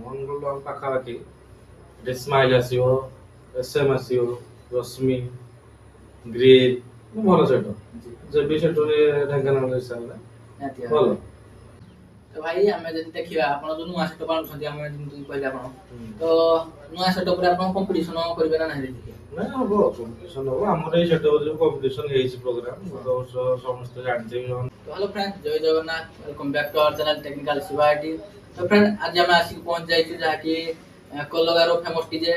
ଅନୁଗୁଳ ଆମ ପାଖାପାଖି ସ୍ମାଇଲ୍ ଆସିବ, SM ଆସିବ, ରଶ୍ମି, ଗ୍ରୀନ୍ ଭଲ ସେଟ ଯେବି ସେଟରେ ଢେଙ୍କାନାଳ ହିସାବରେ ନିହାତି ଭଲ। ଭାବରେ। ତ ଭାଇ ଆମେ ଯଦି ଦେଖିବା ଆପଣ ଯୋଉ ନୂଆ ସେଟଅପ୍ ଆଣୁଛନ୍ତି ଆମେ ଯେମିତି କହିଲେ ଆପଣ ତ ନୂଆ ସେଟଅପରେ ଆପଣ କମ୍ପିଟିସନ କରିବେ ନା ନାହିଁ ଦେଖିକି? ନାଇଁ ହବ କମ୍ପିଟିସନ ହବ ଆମର ଏଇ ସେଟଅପ ଯୋଉ କମ୍ପିଟିସନ ହେଇଛି ପ୍ରୋଗ୍ରାମ ଗତ ବର୍ଷ ସମସ୍ତେ ଜାଣିଥିବେ। ତ ହ୍ୟାଲୋ ଫ୍ରେଣ୍ଡ ଜୟ Jagannath welcome back to our channel technical Shiba IT. ତ ଫ୍ରେଣ୍ଡ ଆଜି ଆମେ ଆସିକି ପହଞ୍ଚି ଯାଇଛୁ ଯାହାକି କୋଲଗାର ଫେମସ୍ ଡିଜେ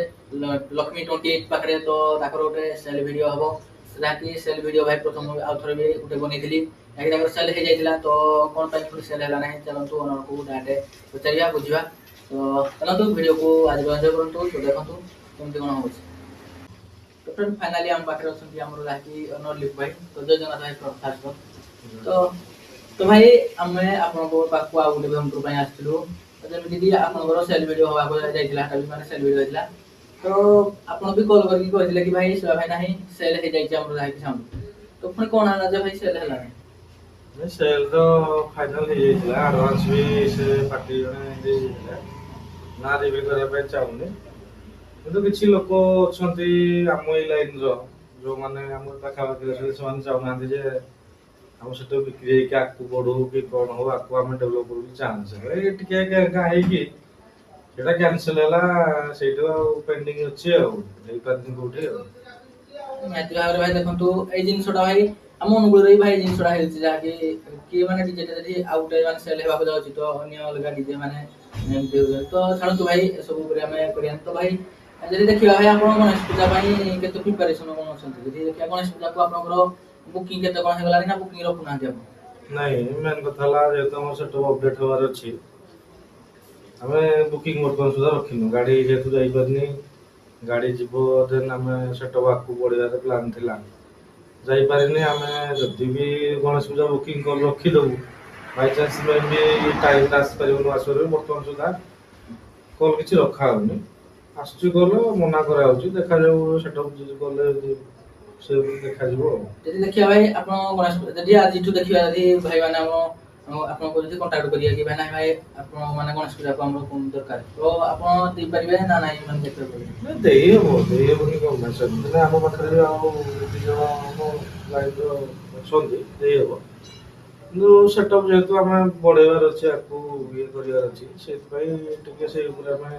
ଲକ୍ଷ୍ମୀ 28 ପାଖରେ ତ ତାଙ୍କର ଗୋଟେ ସେଲ୍ ଭିଡ଼ିଓ ହବ ଯାହାକି ସେଲ୍ ଭିଡ଼ିଓ ଭାଇ ପ୍ରଥମ ଆଉ ଥରେ ବି ଗୋଟେ ବନେଇଥିଲି ଯାହାକି ତାଙ୍କର ସେଲ୍ ହେଇଯାଇଥିଲା ତ କ'ଣ ପାଇଁ ପୁଣି ସେଲ୍ ହେଲା ନାହିଁ ଚାଲନ୍ତୁ ଅନରକୁ ଡାଇରେକ୍ଟ ପଚାରିବା ବୁଝିବା। ତ ଚାଲନ୍ତୁ ଭିଡ଼ିଓକୁ ଆଜି ଏନ୍ଜୟ କରନ୍ତୁ ତ ଦେଖନ୍ତୁ କେମିତି କ'ଣ ହେଉଛି। ତ ଫ୍ରେଣ୍ଡ ଫାଇନାଲି ଆମ ପାଖରେ ଅଛନ୍ତି ଆମର ଯାହାକି ଅନର ଲିପ୍ ଭାଇ ତ ଜୟ ଜଗନ୍ନାଥ ଭାଇ ଫାଷ୍ଟ ତ ଭାଇ ଆମେ ଆପଣଙ୍କ ପାଖକୁ ଆଉ ଗୋଟେ ଭ୍ରମଣ ପାଇଁ ଆସିଥିଲୁ ଯେମିତିକି ଆପଣଙ୍କର ସେଲ୍ ଭିଡ଼ିଓ ହେବାକୁ ଯାଇଥିଲା ସେଟା ବି ମାନେ ସେଲ୍ ଭିଡ଼ିଓ ହେଇଥିଲା ତ ଆପଣ ବି କଲ୍ କରିକି କହିଥିଲେ କି ଭାଇ ଶିବା ଭାଇ ନାହିଁ ସେଲ୍ ହେଇଯାଇଛି ଆମର ଯାହାକି ସାଉଣ୍ଡ ତ ପୁଣି କ'ଣ ହେଲା ଯେ ଭାଇ ସେଲ୍ ହେଲା ନାହିଁ? ସେଲ୍ ତ ଫାଇନାଲ ହେଇଯାଇଥିଲା ଆଡଭାନ୍ସ ବି ସେ ପାର୍ଟି ଜଣେ ଦେଇଯାଇଥିଲା ନା ରିଭିଲ୍ କରିବା ପାଇଁ ଚାହୁଁନି କିନ୍ତୁ କିଛି ଲୋକ ଅଛନ୍ତି ଆମ ଏଇ ଲାଇନର ଯୋଉମାନେ ଆମ ପାଖାପାଖି ଅଛନ୍ତି ସେମାନେ ଚାହୁଁନାହାନ୍ତି ଯେ ଆମ ସେଟା ବିକ୍ରି ହେଇକି ଆଗକୁ ବଢୁ କି କ'ଣ ହଉ ଆଗକୁ ଆମେ ଡେଭଲପ କରୁ କି ଚାହୁଁଛୁ ଏଇ ଟିକେ ହେଇକି ସେଟା କ୍ୟାନସେଲ ହେଲା ସେଇଠୁ ଆଉ ପେଣ୍ଡିଂ ଅଛି ଆଉ ହେଇପାରିନି କୋଉଠି ଆଉ। ନିହାତି ଭାବରେ ଭାଇ ଦେଖନ୍ତୁ ଏଇ ଜିନିଷଟା ଭାଇ ଆମ ଅନୁଗୁଳରେ ବି ଭାଇ ଜିନିଷଟା ହେଇଛି ଯାହାକି କିଏ ମାନେ ଡିଜେଟା ଯଦି ଆଉ ଗୋଟେ ମାନେ ସେଲ୍ ହେବାକୁ ଯାଉଛି ତ ଅନ୍ୟ ଅଲଗା ଡିଜେ ମାନେ ଏମିତି ହେଉଛନ୍ତି ତ ଛାଡ଼ନ୍ତୁ ଭାଇ ଏସବୁ ଉପରେ ଆମେ କରିବା ତ ଭାଇ ଯଦି ଦେଖିବା ଭାଇ ଆପଣ ଗଣେଶ ପୂଜା ପାଇଁ କେତେ ପ୍ରିପାରେସନ କ'ଣ ଅଛନ୍ତି ଯଦି ଦେଖିବା ଗଣେଶ ପୂଜାକୁ ଆପଣଙ୍କର ବୁକିଂ କେତେ କ'ଣ ହେଇଗଲାଣି ନା ବୁକିଂ ରଖୁନାହାନ୍ତି ଆପଣ? ନାଇଁ ମେନ୍ କଥା ହେଲା ଯେହେତୁ ଆମର ସେଟଅପ୍ ଅପଡେଟ୍ ହବାର ଅଛି ଆମେ ବୁକିଂ ବର୍ତ୍ତମାନ ସୁଦ୍ଧା ରଖିନୁ ଗାଡ଼ି ଯେହେତୁ ଯାଇପାରିନି ଗାଡ଼ି ଯିବ ଦେନ୍ ଆମେ ସେଟଅପ୍ ଆଗକୁ ବଢ଼ିବାର ପ୍ଲାନ୍ ଥିଲା ଯାଇପାରିନି ଆମେ ଯଦି ବି ଗଣେଶ ପୂଜା ବୁକିଂ କରି ରଖିଦେବୁ ବାଇଚାନ୍ସ ମେ ବି ଟାଇମ୍ରେ ଆସିପାରିବନି ଆସିପାରିବ ବର୍ତ୍ତମାନ ସୁଦ୍ଧା କଲ୍ କିଛି ରଖା ହେଉନି ଆସୁଛି କଲ୍ ମନା କରାହେଉଛି ଦେଖାଯାଉ ସେଟଅପ୍ ଯଦି କଲେ ସେ ଦେଖାଯିବ ଆଉ। ଯଦି ଦେଖିବା ଭାଇ ଆପଣ ଗଣେଶ ଯଦି ଆଜିଠୁ ଦେଖିବା ଯଦି ଭାଇମାନେ ଆପଣଙ୍କୁ ଯଦି କଣ୍ଟାକ୍ଟ କରିବେ କି ଭାଇ ନାହିଁ ଭାଇ ଆପଣ ମାନେ ଗଣେଶ ପୂଜାକୁ ଆମର ଦରକାର ତ ଆପଣ ଦେଇପାରିବେ ନା ନାହିଁ ମାନେ ଦେଖିବାକୁ ଦେଇହେବନି କ'ଣ ପାଇଁ ସେମିତି ଆମ ପାଖରେ ବି ଆଉ ଦୁଇ ଜଣ ଆମ ଲାଇନ୍ର ଅଛନ୍ତି ଦେଇହେବ କିନ୍ତୁ ସେଟଅପ୍ ଯେହେତୁ ଆମେ ବଢ଼େଇବାର ଅଛି ଆଗକୁ ଇଏ କରିବାର ଅଛି ସେଥିପାଇଁ ଟିକେ ସେଇ ଉପରେ ଆମେ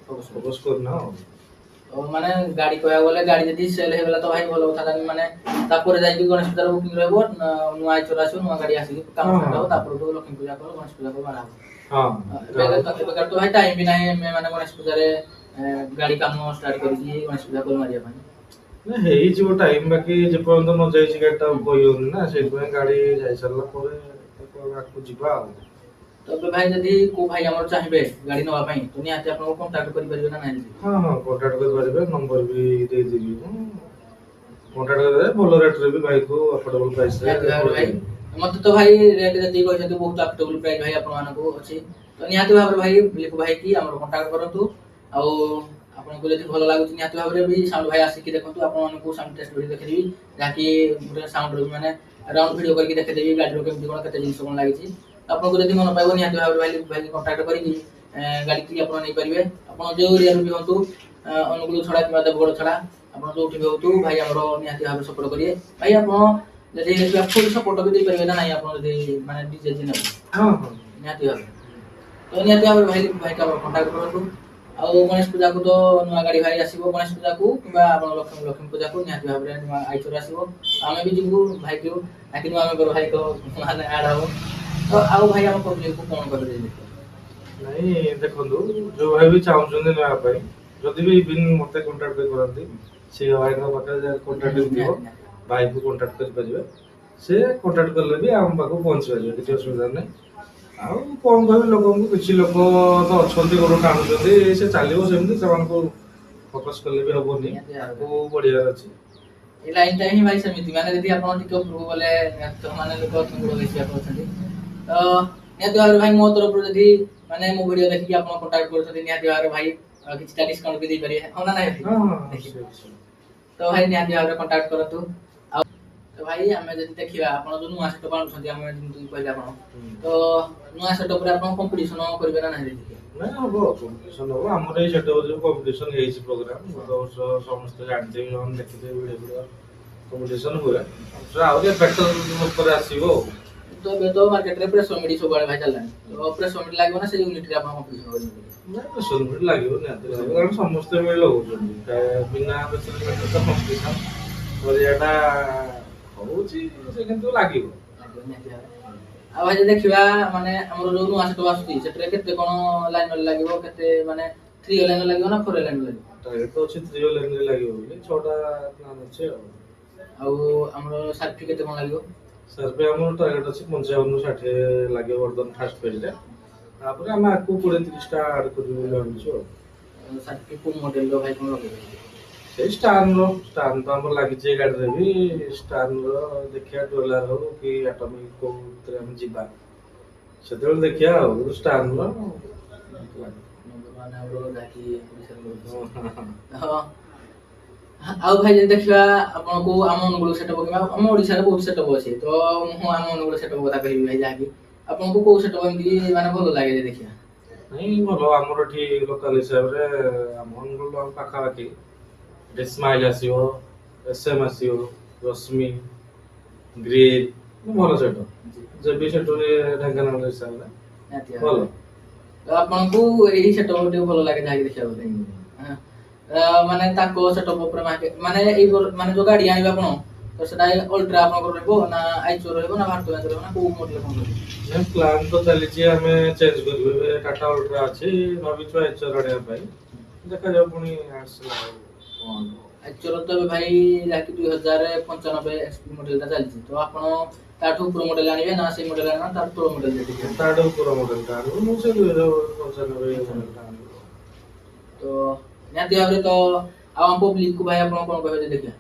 ଫୋକସ୍ କରୁନା ଆଉ। ମାନେ ଗାଡ଼ି କହିବାକୁ ଗଲେ ଗାଡ଼ି ଯଦି ସେଲ୍ ହେଇଗଲା ତ ଭାଇ ଭଲ କଥା ମାନେ ତାପରେ ଯାଇକି ଗଣେଶ ପୂଜାର ବୁକିଂ ରହିବ ନୂଆ ଆଇଚର ଆସିବ ନୂଆ ଗାଡ଼ି ଆସିକି କାମ ଷ୍ଟାର୍ଟ ହେବ ତାପରେ ଲକ୍ଷ୍ମୀ ପୂଜା କର ଗଣେଶ ପୂଜା କର ବାହାବ। ଏବେ ତ ଭାଇ ଟାଇମ୍ ବି ନାହିଁ ଆମେ ମାନେ ଗଣେଶ ପୂଜାରେ ଗାଡ଼ି କାମ ଷ୍ଟାର୍ଟ କରିକି ଗଣେଶ ପୂଜା କଲ ମାରିବା ପାଇଁ ହେଇଯିବ ଟାଇମ୍ ବାକି ଯେପର୍ଯ୍ୟନ୍ତ ନ ଯାଇଛି ଗାଡ଼ିଟା କହିହଉନି ନା ସେଇଥିପାଇଁ ଗାଡ଼ି ଯାଇସାରିଲା ପରେ ଆଗକୁ ଯିବା ଆଉ। ତ ଏବେ ଭାଇ ଯଦି କୋଉ ଭାଇ ଆମର ଚାହିଁବେ ଗାଡ଼ି ନେବା ପାଇଁ ତ ନିହାତି ଆପଣଙ୍କୁ କଣ୍ଟାକ୍ଟ କରିପାରିବେ ନା ନାହିଁ? ହଁ କଣ୍ଟାକ୍ଟ କରିପାରିବେ ନମ୍ବର ବି ଦେଇଦେବି ମୁଁ କଣ୍ଟାକ୍ଟ କରିପାରିବେ ଭଲ ରେଟ୍ରେ ବି ବାଇକ୍ ଆଫୋର୍ଡେବଲ୍ ପ୍ରାଇସ୍ରେ ଭାଇ ମତେ ତ ଭାଇ ରେଟ୍ ଯେତିକି କହିଛନ୍ତି ବହୁତ ଆଫୋର୍ଡେବଲ୍ ପ୍ରାଇସ୍ ଭାଇ ଆପଣମାନଙ୍କୁ ଅଛି ତ ନିହାତି ଭାବରେ ଭାଇ ଲିପୁ ଭାଇ କି ଆମର କଣ୍ଟାକ୍ଟ କରନ୍ତୁ ଆଉ ଆପଣଙ୍କୁ ଯଦି ଭଲ ଲାଗୁଛି ନିହାତି ଭାବରେ ବି ସାଉଣ୍ଡ ଭାଇ ଆସିକି ଦେଖନ୍ତୁ ଆପଣମାନଙ୍କୁ ସାଉଣ୍ଡ ଟେଷ୍ଟ ଭିଡ଼ିଓ ଦେଖେଇଦେବି ଯାହାକି ଗୋଟେ ସାଉଣ୍ଡର ବି ମାନେ ରାଉଣ୍ଡ ଭିଡ଼ିଓ କରିକି ଦେଖେଇଦେବି ଗାଡ଼ିର କେମିତି କ'ଣ କେତେ ଜିନିଷ କ'ଣ ଲାଗିଛି ଆପଣଙ୍କୁ ଯଦି ମନ ପାଇବ ନିହାତି ଭାବରେ ଭାଇ ଲିପୁ ଭାଇକି କଣ୍ଟାକ୍ଟ କରିକି ଗାଡ଼ିକି ଆପଣ ନେଇପାରିବେ ଆପଣ ଯେଉଁ ଏରିଆରୁ ବି ହୁଅନ୍ତୁ ଅନୁଗୁଳ ଛଡ଼ା କିମ୍ବା ଦେବଗଡ଼ ଛଡ଼ା ଆପଣ ଯେଉଁଠି ବି ହୁଅନ୍ତୁ ଭାଇ ଆମର ନିହାତି ଭାବରେ ସପୋର୍ଟ କରିବେ ଭାଇ ଆପଣ ଯଦି ଫୁଲ୍ ସପୋର୍ଟ ବି ଦେଇପାରିବେ ନା ନାହିଁ ଆପଣ ଯଦି ମାନେ ଡିଜେ ନେବେ ନିହାତି ଭାବରେ ତ ନିହାତି ଭାବରେ ଭାଇ ଭାଇକି ଆମର କଣ୍ଟାକ୍ଟ କରନ୍ତୁ ଆଉ ଗଣେଶ ପୂଜାକୁ ତ ନୂଆ ଗାଡ଼ି ଭାଇ ଆସିବ ଗଣେଶ ପୂଜାକୁ କିମ୍ବା ଆପଣ ଲକ୍ଷ୍ମୀ ପୂଜାକୁ ନିହାତି ଭାବରେ ନୂଆ ଆଇଚର ଆସିବ ଆମେ ବି ଯିବୁ ଭାଇକୁ ତାକି ନୂଆ ମେମ୍ବର ଭାଇଙ୍କ ମାନେ ଆଡ଼୍ ହବ ତ ଆଉ ଭାଇ ଆମ ପବ୍ଲିକକୁ କ'ଣ କରିବେ? ନାଇଁ ଦେଖନ୍ତୁ ଯୋଉ ଭାଇ ବି ଚାହୁଁଛନ୍ତି ନେବା ପାଇଁ ଯଦି ବି ଇଭିନ୍ ମତେ କଣ୍ଟାକ୍ଟ କରନ୍ତି ସେ ଭାଇଙ୍କ ପାଖରେ କଣ୍ଟାକ୍ଟ ଥିବ ଭାଇକୁ କଣ୍ଟାକ୍ଟ କରିପାରିବେ ସେ କଣ୍ଟାକ୍ଟ କଲେ ବି ଆମ ପାଖକୁ ପହଞ୍ଚି ପାରିବେ କିଛି ଅସୁବିଧା ନାହିଁ। ଆଉ କ'ଣ କହିବି ଲୋକଙ୍କୁ କିଛି ଲୋକ ତ ଅଛନ୍ତି ଗୋଟେ ଟାଣୁଛନ୍ତି ସେ ଚାଲିବ ସେମିତି ସେମାନଙ୍କୁ ଫୋକସ୍ କଲେ ବି ହବନି ଆଗକୁ ବଢ଼ିବାର ଅଛି। ଏଇ ଲାଇନଟା ହିଁ ଭାଇ ସେମିତି ମାନେ ଯଦି ଆପଣ ଟିକେ ଉପରକୁ ଗଲେ ମାନେ ଲୋକ ଅଛନ୍ତି ବେଶୀ ଆପଣ ଅଛନ୍ତି ତ ନିହାତି ଭାବରେ ଭାଇ ମୋ ତରଫରୁ ଯଦି ମାନେ ମୋ ଭିଡ଼ିଓ ଦେଖିକି ଆପଣ କଣ୍ଟାକ୍ଟ କରୁଛନ୍ତି ନିହାତି ଭାବରେ ଭାଇ କିଛିଟା ଡିସକାଉଣ୍ଟ ବି ଦେଇପାରିବେ ହଁ ନା ନାହିଁ? ତ ଭାଇ ନିହାତି ଭାବରେ କଣ୍ଟାକ୍ଟ କରନ୍ତୁ ଆଉ ତ ଭାଇ ଆମେ ଯଦି ଦେଖିବା ଆପଣ ଯୋଉ ନୂଆ ସେଟଅପ୍ ଆଣୁଛନ୍ତି ଆମେ ଯେମିତି କହିଲେ ଆପଣ ତ ନୂଆ ସେଟଅପରେ ଆପଣ କମ୍ପିଟିସନ କରିବେ ନା ନାହିଁ? ନାଇଁ ହବ କମ୍ପିଟିସନ ହବ ଆମର ଏଇ ସେଟ ଯୋଉ କମ୍ପିଟିସନ ହେଇଛି ପ୍ରୋଗ୍ରାମ ଗତ ବର୍ଷ ସମସ୍ତେ ଜାଣିଥିବେ ଯୋଉମାନେ ଦେଖିଥିବେ ଭିଡ଼ିଓ ଭିଡ଼ିଓ କମ୍ପିଟିସନ ହୁଏ ଆହୁରି ବେଟର ଉପରେ ଆସିବ ଆଉ। ତ ଏବେ ତ ମାର୍କେଟରେ ପ୍ରେସର ମିଡି ସବୁବେଳେ ଭାଇ ଚାଲିଲାଣି ତ ପ୍ରେସର ମିଡି ଲାଗିବ ନା ସେ ୟୁନିଟରେ ଆପଣ କମ୍ପିଟିସନ କରିବେ? ନାଇଁ ପ୍ରେସର ମିଟ୍ ଲାଗିବ ନିହାତି ଲାଗିବ କାରଣ ସମସ୍ତେ ମିଳି ଲଗାଉଛନ୍ତି ବିନା ପ୍ରେସର ମିଟ୍ରେ ତ କମ୍ପିଟିସନ କରିବାଟା ହଉଛି ସେ କିନ୍ତୁ ଲାଗିବ। ନିହାତି ଭାବରେ। ଆଉ ଭାଇ ଯଦି ଦେଖିବା ମାନେ ଆମର ଯୋଉ ନୂଆ ସେଟଅପ୍ ଆସୁଛି ସେଥିରେ କେତେ କଣ ଲାଇନ ଲାଗିବ କେତେ ମାନେ 3 ଲାଇନ ଲାଗିବ ନା 4 ଲାଇନ ଲାଗିବ? ଟାର୍ଗେଟ ତ ଅଛି 3 ଲାଇନରେ ଲାଗିବ ବୋଲି 6ଟା ପ୍ଲାନ୍ ଅଛି ଆଉ। ଆଉ ଆମର ସାର୍ଫି କେତେ କଣ ଲାଗିବ? ସାର୍ଭେ ଆମର ଟାର୍ଗେଟ ଅଛି 55ରୁ 60 ଲାଗିବ ବର୍ତ୍ତମାନ ଫାଷ୍ଟ ଫେଜରେ ତାପରେ ଆମେ ଆଗକୁ 20-30ଟା ଆଡ୍ କରିବୁ ବୋଲି ଭାବୁଛୁ ଆଉ। ସାର୍ଫି କୋଉ ମଡେଲର ଭାଇ କଣ ଲଗେଇବେ? ସେଇ ଷ୍ଟାର୍ନ ତ ଆମର ଲାଗିଛି ଏ ଗାଡ଼ିରେ ବି ଷ୍ଟାର୍ନର ଦେଖିବା ଡୋଲାର ହଉ କି ଆଟୋମିକ କୋଉଥିରେ ଆମେ ଯିବା ସେତେବେଳେ ଦେଖିବା ଆଉ ଷ୍ଟାର୍ନର ମାନେ ଆମର ଯାହାକି ହଁ। ଆଉ ଭାଇ ଯଦି ଦେଖିବା ଆପଣଙ୍କୁ ଆମ ଅନୁଗୁଳ ସେଟଅପ୍ କିମ୍ବା ଆମ ଓଡ଼ିଶାରେ ବହୁତ ସେଟଅପ୍ ଅଛି ତ ମୁଁ ଆମ ଅନୁଗୁଳ ସେଟଅପ୍ କଥା କହିବି ଭାଇ ଯାହାକି ଆପଣଙ୍କୁ କୋଉ ସେଟଅପ୍ ଏମିତି ମାନେ ଭଲ ଲାଗେ ଯେ ଦେଖିବା? ନାଇଁ ଭଲ ଆମର ଏଠି ଲୋକାଲ ହିସାବରେ ଆମ ଅନୁଗୁଳ ଆମ ପାଖାପାଖି ଏଠି ସ୍ମାଇଲ୍ ଆସିବ SM ଆସିବ ରଶ୍ମି ଗ୍ରୀନ୍ ଭଲ ସେଟ ଯେବି ସେଟ ଢେଙ୍କାନାଳ ହିସାବରେ ଭଲ। ତ ଆପଣଙ୍କୁ ଏଇ ସେଟଅପ୍ ଟିକେ ଭଲ ଲାଗେ ଯାହାକି ଦେଖିବାକୁ ବୋଧେ? ମାନେ ତାଙ୍କ ସେଟଅପ୍ ଉପରେ ମାନେ ଏଇ ମାନେ ଯୋଉ ଗାଡି ଆଣିବେ ଆପଣ ତ ସେଟା ଅଲ୍ଟ୍ରା ଆପଣଙ୍କର ରହିବ ନା ଆଇଚର ରହିବ ନା ଭାରତ ବେଞ୍ଚ ରହିବ ନା କୋଉ ମଡେଲ କଣ ରହିବ? ପ୍ଲାନ୍ ତ ଚାଲିଛି ଆମେ ଚେଞ୍ଜ କରିବୁ ଏବେ ଟାଟା ଅଲ୍ଟ୍ରା ଅଛି ଭାବିଛୁ ଆଇଚର ଆଣିବା ପାଇଁ ଦେଖାଯାଉ ପୁଣି ଆସିଲା କଣ। ଆଇଚର ତ ଏବେ ଭାଇ ଯାହାକି 2095 XP ମଡେଲଟା ଚାଲିଛି ତ ଆପଣ ତାଠୁ ଉପର ମଡେଲ ଆଣିବେ ନା ସେଇ ମଡେଲ ଆଣିବେ ନା ତାଠୁ ତଳ ମଡେଲ ଦେଖିବେ? ତାଠୁ ଉପର ମଡେଲଟା ଆଣିବୁ ମୁଁ ସେ 2095 ମଡେଲଟା ଆଣିବୁ। ତ ନିହାତି ଭାବରେ ତ ଆଉ ଆମ ପବ୍ଲିକକୁ ଭାଇ ଆପଣ କଣ କହିବେ ଯେ ଦେଖିବା?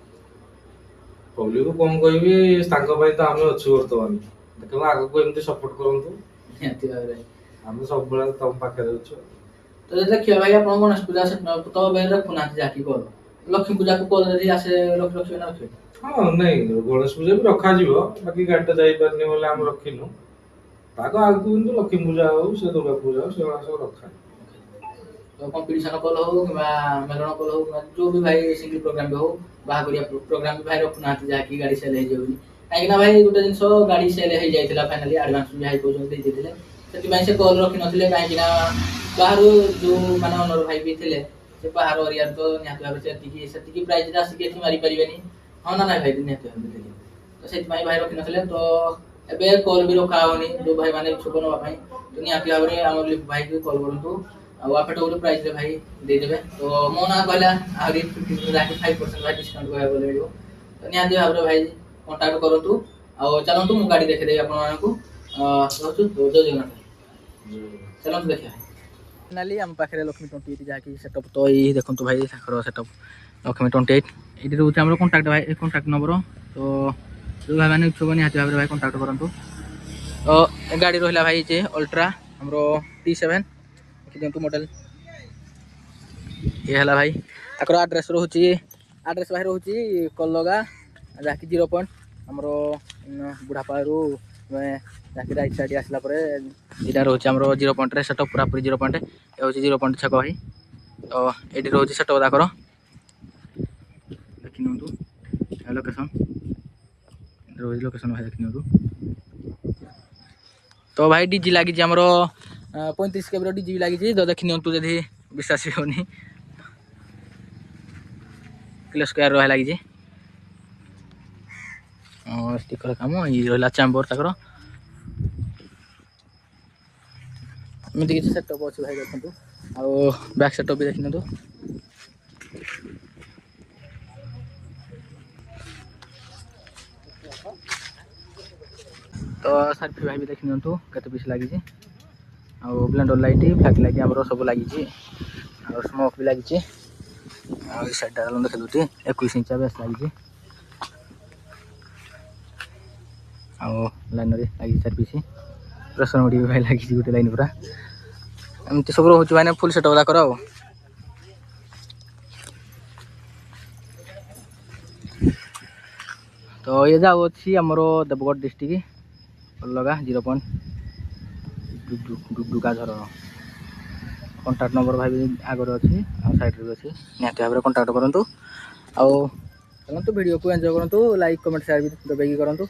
ପବ୍ଲିକକୁ କଣ କହିବି ତାଙ୍କ ପାଇଁ ତ ଆମେ ଅଛୁ ବର୍ତ୍ତମାନ ଦେଖ ଆଗକୁ ଏମିତି ସପୋର୍ଟ କରନ୍ତୁ। ନିହାତି ଭାବରେ ଆମେ ସବୁବେଳେ ତମ ପାଖରେ ଅଛୁ। ତ ଯଦି ଦେଖିବା ଭାଇ ଆପଣ ଗଣେଶ ପୂଜା ସେଟଅପ୍ ତ ଏବେ ରଖୁନାହାନ୍ତି ଯାହାକି କଲ ଲକ୍ଷ୍ମୀ ପୂଜାକୁ କଲ ଯଦି ଆସେ ରଖିବେ ନା ରଖିବେ? ହଁ ନାଇଁ ଗଣେଶ ପୂଜା ବି ରଖାଯିବ ବାକି ଗାଡିଟା ଯାଇପାରିନି ବୋଲି ଆମେ ରଖିନୁ ତାକୁ ଆଗକୁ କିନ୍ତୁ ଲକ୍ଷ୍ମୀ ପୂଜା ହଉ ସେ ଦୁର୍ଗା ପୂଜା ହଉ ସେଗୁଡା ସବୁ ରଖା ତ କମ୍ପିଟିସନ କଲ ହଉ କିମ୍ବା ମେଲଣ କଲ ହଉ କିମ୍ବା ଯୋଉ ବି ଭାଇ ସିଙ୍ଗଲ ପ୍ରୋଗ୍ରାମ ବି ହଉ ବାହାଘରିଆ ପ୍ରୋଗ୍ରାମ ବି ଭାଇ ରଖୁନାହାନ୍ତି ଯାହାକି ଗାଡି ସେଲ ହେଇଯିବ ବୋଲି କାହିଁକି ନା ଭାଇ ଗୋଟେ ଜିନିଷ ଗାଡି ସେଲ ହେଇଯାଇଥିଲା ଫାଇନାଲି ଆଡଭାନ୍ସ ବି ଭାଇ କହୁଛନ୍ତି ଦେଇଥିଲେ ସେଥିପାଇଁ ସେ କଲ ରଖିନଥିଲେ କାହିଁକି ନା ବାହାରୁ ଯୋଉ ମାନେ ଅନର ଭାଇ ବି ଥିଲେ ସେ ବାହାର ଏରିଆରେ ତ ନିହାତି ଭାବରେ ସେତିକି ପ୍ରାଇସରେ ଆସିକି ଏଠି ମାରି ପାରିବେନି ହଁ ନା ନାଇଁ ଭାଇ ନିହାତି ଭାବରେ ତ ସେଥିପାଇଁ ଭାଇ ରଖିନଥିଲେ ତ ଏବେ କଲ ବି ରଖା ହଉନି ଯୋଉ ଭାଇ ମାନେ ଇଚ୍ଛୁକ ନବା ପାଇଁ ତ ନିହାତି ଭାବରେ ଆମ ଲିପୁ ଭାଇକୁ କଲ କରନ୍ତୁ ଆଉ ଆଫେଟେବୁଲ ପ୍ରାଇସରେ ଭାଇ ଦେଇଦେବେ ତ ମୋ ନାଁ କହିଲା ଆହୁରି 5% ଭାଇ ଡିସକାଉଣ୍ଟ କହିବାକୁ ଗଲେ ମିଳିବ ତ ନିହାତି ଭାବରେ ଭାଇ କଣ୍ଟାକ୍ଟ କରନ୍ତୁ ଆଉ ଚାଲନ୍ତୁ ମୁଁ ଗାଡି ଦେଖେଇଦେବି ଆପଣମାନଙ୍କୁ ରହୁଛୁ ଜୟ ଜଗନ୍ନାଥ ଚାଲନ୍ତୁ ଦେଖିବା। ଫାଇନାଲି ଆମ ପାଖରେ ଲକ୍ଷ୍ମୀ 28 ଯାହାକି ସେଟଅପ୍ ତ ଏଇ ଦେଖନ୍ତୁ ଭାଇ ତାଙ୍କର ସେଟଅପ୍ ଲକ୍ଷ୍ମୀ 28 ଏଇଠି ରହୁଛି ଆମର କଣ୍ଟାକ୍ଟ ଭାଇ କଣ୍ଟାକ୍ଟ ନମ୍ବର ତ ଯେଉଁ ଭାଇମାନେ ଇଚ୍ଛୁକ ନିହାତି ଭାବରେ ଭାଇ କଣ୍ଟାକ୍ଟ କରନ୍ତୁ। ତ ଗାଡ଼ି ରହିଲା ଭାଇ ଯେ ଅଲ୍ଟ୍ରା ଆମର T7 ଦେଖିଦିଅନ୍ତୁ ମଡ଼େଲ ଇଏ ହେଲା ଭାଇ ତାଙ୍କର ଆଡ୍ରେସ୍ ରହୁଛି ଆଡ୍ରେସ୍ ଭାଇ ରହୁଛି କଲଗା ଯାହାକି 0 ପଏଣ୍ଟ ଆମର ବୁଢ଼ାପାଳରୁ ଯାହାକି ରାଇଟ୍ ସାଇଡ଼୍ ଆସିଲା ପରେ ଏଇଟା ରହୁଛି ଆମର 0 ପଏଣ୍ଟରେ ସେଟଅପ୍ ପୁରାପୁରି 0 ପଏଣ୍ଟ ଏ ହେଉଛି 0 ପଏଣ୍ଟ ଛକ ଭାଇ ତ ଏଇଠି ରହୁଛି ସେଟଅପ୍ ତାଙ୍କର ଦେଖିନିଅନ୍ତୁ ଲୋକେସନ୍ ରହୁଛି ଲୋକେସନ୍ ଭାଇ ଦେଖିନିଅନ୍ତୁ। ତ ଭାଇ ଡିଜି ଲାଗିଛି ଆମର 35 କେବିର ଡିଜି ବି ଲାଗିଛି ତ ଦେଖିନିଅନ୍ତୁ ଯଦି ବିଶ୍ୱାସ ବି ହେଉନି କିଲୋ ସ୍କୋୟାର ରହ ଲାଗିଛି ଷ୍ଟିକର କାମ ଇଏ ରହିଲା ଚାମ୍ବର ତାଙ୍କର ଏମିତି କିଛି ସେଟଅପ୍ ଅଛି ଭାଇ ଦେଖନ୍ତୁ ଆଉ ବ୍ୟାକ୍ ସେଟଅପ୍ ବି ଦେଖିନିଅନ୍ତୁ। ତ ସାର୍ଫି ଭାଇ ବି ଦେଖିନିଅନ୍ତୁ କେତେ ପିସ୍ ଲାଗିଛି ଆଉ ବ୍ଲେଣ୍ଡର ଲାଇଟ୍ ଫ୍ଲାକ୍ ଲାଇଟ୍ ଆମର ସବୁ ଲାଗିଛି ଆଉ ସ୍ମୋକ୍ ବି ଲାଗିଛି ଆଉ ଏଇ ସାଇଡ଼୍ଟା ଦେଖେଇଦେଉଛି 21 ଇଞ୍ଚା ବେସ୍ ଲାଗିଛି ଆଉ ଲାଇନରେ ଲାଗିଛି 4 ପିସ୍ ପ୍ରେସର ମିଡ଼ି ବି ଭାଇ ଲାଗିଛି ଗୋଟେ ଲାଇନ୍ ପୁରା ଏମିତି ସବୁ ରହୁଛି ଭାଇନା ଫୁଲ୍ ସେଟଅପ୍ ତାଙ୍କର ଆଉ। ତ ଇଏ ଯାଉଅଛି ଆମର ଦେବଗଡ଼ ଡିଷ୍ଟ୍ରିକ୍ଟ ଅଲଗା 0 ପଏଣ୍ଟ ଡୁଡୁକା ଝର कॉन्टैक्ट नंबर भाई भी आगे अच्छी साइड भी अच्छी निहाती भाव में कॉन्टैक्ट करूँ चलते वीडियो को एंजॉय करूँ लाइक कमेंट शेयर भी दबाई करूँ रही।